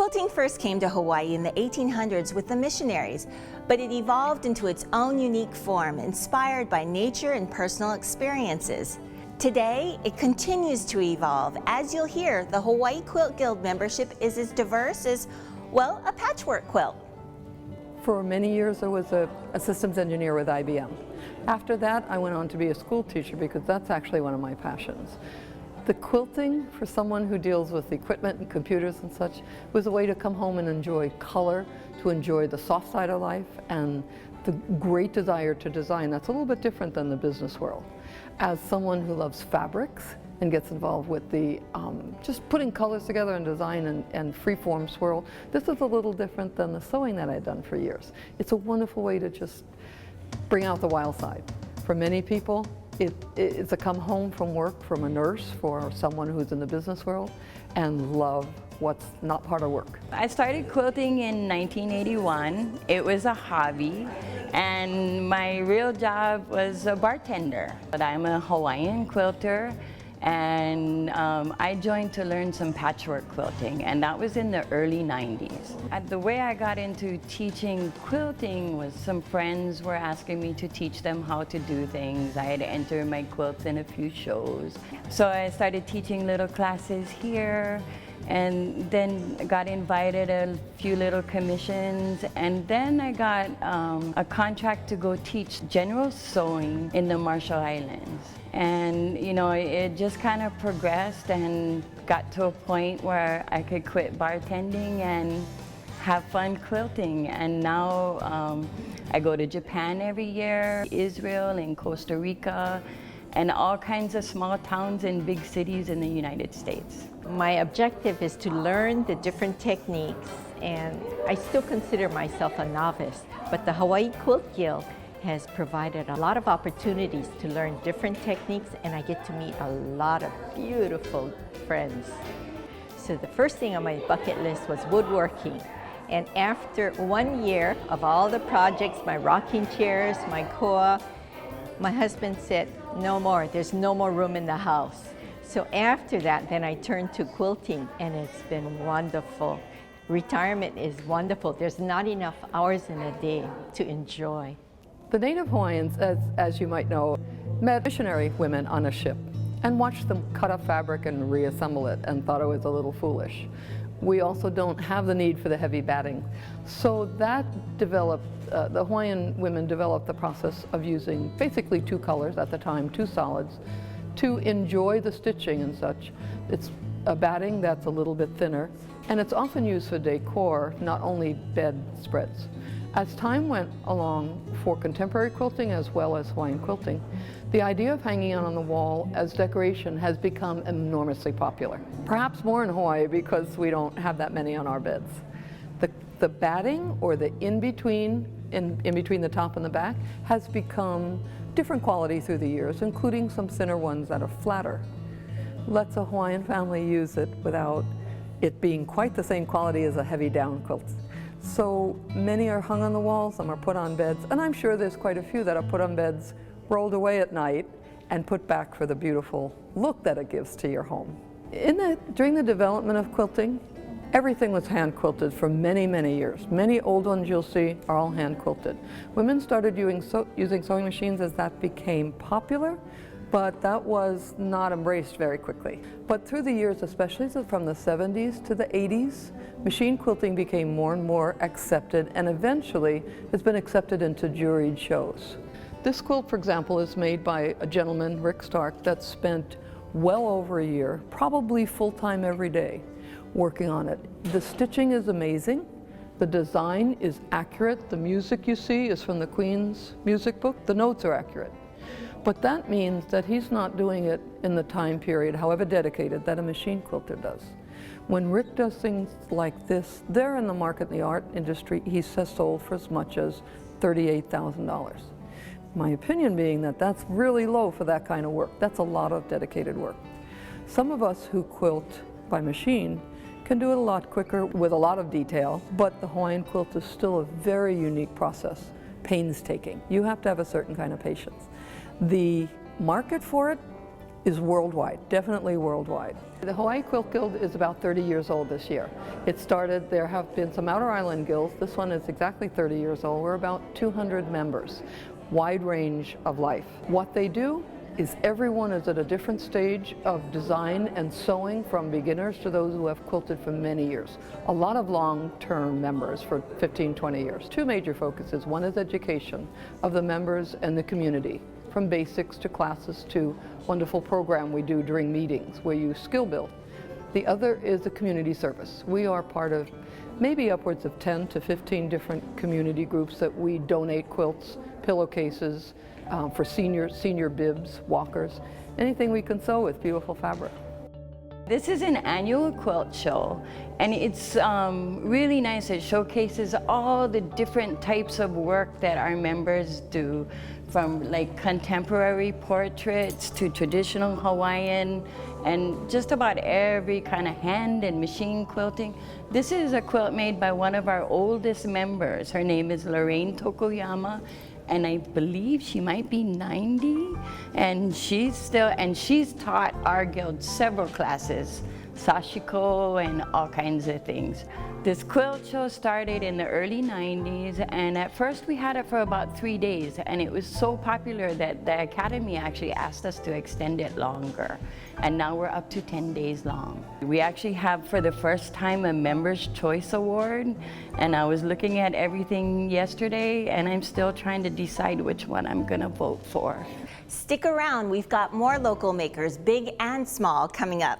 Quilting first came to Hawaii in the 1800s with the missionaries, but it evolved into its own unique form, inspired by nature and personal experiences. Today, it continues to evolve. As you'll hear, the Hawaii Quilt Guild membership is as diverse as, well, a patchwork quilt. For many years, I was a systems engineer with IBM. After that, I went on to be a school teacher because that's actually one of my passions. The quilting, for someone who deals with equipment and computers and such, was a way to come home and enjoy color, to enjoy the soft side of life, and the great desire to design. That's a little bit different than the business world. As someone who loves fabrics and gets involved with the just putting colors together and design and free-form swirl, this is a little different than the sewing that I'd done for years. It's a wonderful way to just bring out the wild side. For many people, it's a come home from work from a nurse, for someone who's in the business world, and love what's not part of work. I started quilting in 1981. It was a hobby, and my real job was a bartender. But I'm a Hawaiian quilter, and I joined to learn some patchwork quilting, and that was in the early 90s. The way I got into teaching quilting was some friends were asking me to teach them how to do things. I had entered my quilts in a few shows. So I started teaching little classes here, and then got invited a few little commissions, and then I got a contract to go teach general sewing in the Marshall Islands. And you know, it just kind of progressed and got to a point where I could quit bartending and have fun quilting. And now I go to Japan every year, Israel and Costa Rica, and all kinds of small towns and big cities in the United States. My objective is to learn the different techniques, and I still consider myself a novice, but the Hawaii Quilt Guild has provided a lot of opportunities to learn different techniques, and I get to meet a lot of beautiful friends. So the first thing on my bucket list was woodworking. And after 1 year of all the projects, my rocking chairs, my koa, my husband said, no more, there's no more room in the house. So after that, then I turned to quilting, and it's been wonderful. Retirement is wonderful. There's not enough hours in a day to enjoy. The native Hawaiians, as you might know, met missionary women on a ship and watched them cut up fabric and reassemble it, and thought it was a little foolish. We also don't have the need for the heavy batting. So that developed, the Hawaiian women developed the process of using basically two colors at the time, two solids, to enjoy the stitching and such. It's a batting that's a little bit thinner, and it's often used for decor, not only bed spreads. As time went along for contemporary quilting as well as Hawaiian quilting, the idea of hanging it on the wall as decoration has become enormously popular. Perhaps more in Hawaii because we don't have that many on our beds. The batting, or the in-between the top and the back, has become different quality through the years, including some thinner ones that are flatter. Lets a Hawaiian family use it without it being quite the same quality as a heavy down quilt. So many are hung on the wall, some are put on beds, and I'm sure there's quite a few that are put on beds, rolled away at night, and put back for the beautiful look that it gives to your home. During the development of quilting, everything was hand quilted for many, many years. Many old ones you'll see are all hand quilted. Women started using sewing machines as that became popular, but that was not embraced very quickly. But through the years, especially from the 70s to the 80s, machine quilting became more and more accepted, and eventually it's been accepted into juried shows. This quilt, for example, is made by a gentleman, Rick Stark, that spent well over a year, probably full-time every day, working on it. The stitching is amazing. The design is accurate. The music you see is from the Queen's music book. The notes are accurate. But that means that he's not doing it in the time period, however dedicated, that a machine quilter does. When Rick does things like this, they're in the market in the art industry. He says sold for as much as $38,000. My opinion being that that's really low for that kind of work. That's a lot of dedicated work. Some of us who quilt by machine can do it a lot quicker with a lot of detail, but the Hawaiian quilt is still a very unique process, painstaking. You have to have a certain kind of patience. The market for it is worldwide, definitely worldwide. The Hawaii Quilt Guild is about 30 years old this year. It started, there have been some outer island guilds. This one is exactly 30 years old. We're about 200 members, wide range of life. What they do is everyone is at a different stage of design and sewing, from beginners to those who have quilted for many years. A lot of long-term members for 15, 20 years. Two major focuses. One is education of the members and the community, from basics to classes to wonderful program we do during meetings where you skill build. The other is the community service. We are part of maybe upwards of 10 to 15 different community groups that we donate quilts, pillowcases, for senior bibs, walkers, anything we can sew with beautiful fabric. This is an annual quilt show, and it's really nice. It showcases all the different types of work that our members do, from like contemporary portraits to traditional Hawaiian, and just about every kind of hand and machine quilting. This is a quilt made by one of our oldest members. Her name is Lorraine Tokoyama, and I believe she might be 90, and she's taught our guild several classes, sashiko and all kinds of things. This quilt show started in the early 90s, and at first we had it for about 3 days, and it was so popular that the Academy actually asked us to extend it longer, and now we're up to 10 days long. We actually have, for the first time, a Members' Choice Award, and I was looking at everything yesterday, and I'm still trying to decide which one I'm gonna vote for. Stick around, we've got more local makers, big and small, coming up.